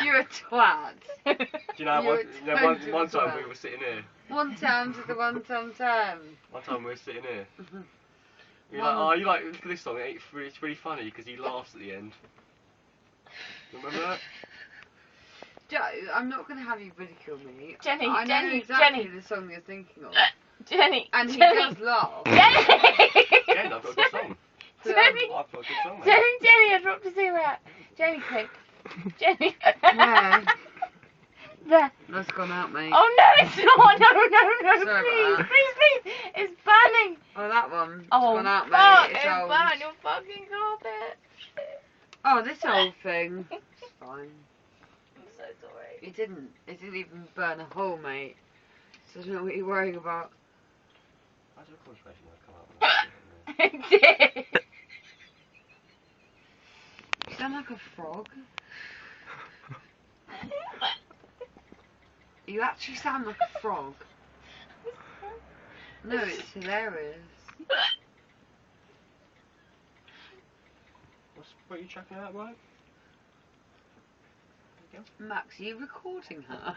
You're a twat. Do you know, You're one time twat. we were sitting here. One time to the one time. One time we were sitting here. You're like, oh, you like this song? It's really funny because he laughs at the end. Remember that? Joe, I'm not going to have you ridicule me. Jenny, I know Jenny, exactly Jenny. the song you're thinking of. Jenny. And he Jenny. does laugh. Jenny. Yeah, I've got a good song. Jenny. I've got a good song, mate. Jenny, Jenny, I dropped a cigarette. Jenny, quick. Jenny. Where? There. That's gone out, mate. Oh no, it's not. No, Sorry please, about that. please. It's burning. Oh, that one. It's Oh, gone out, fuck, mate. It's it old. burned your fucking carpet. Oh, this old thing. It's fine. I'm so sorry. It didn't even burn a hole, mate. So I don't know what you're worrying about. How's your concentration going to come out? It did. You sound like a frog. You actually sound like a frog. No, it's hilarious. What are you checking out, right? Max, are you recording her?